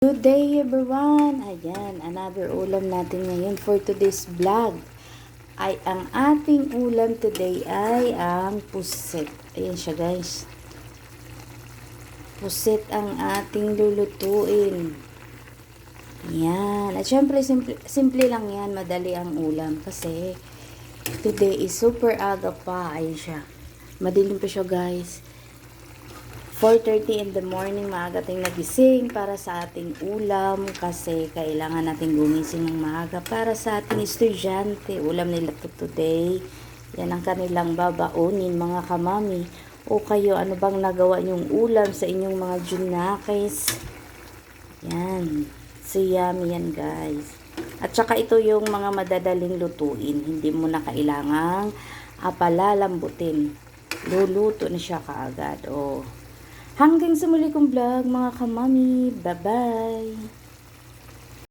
Good day everyone! Ayan, another ulam natin ngayon for today's vlog. Ay, ang ating ulam today ay ang pusit. Ayan siya guys. Pusit ang ating lulutuin. Ayan. At syempre, simple lang yan. Madali ang ulam. Kasi, today is super aga pa. Ayan siya. Madilim pa siya guys. 4:30 in the morning, maaga tayong nagising para sa ating ulam kasi kailangan natin gumising ng maaga para sa ating estudyante. Ulam nila to today. Yan ang kanilang babaunin mga kamami. O kayo, ano bang nagawa nyong ulam sa inyong mga junakis? Yan. So yummy yan guys. At saka ito yung mga madadaling lutuin. Hindi mo na kailangang palalambutin. Luluto na siya kaagad. Hanggang sa muli kong vlog mga kamami. Bye-bye!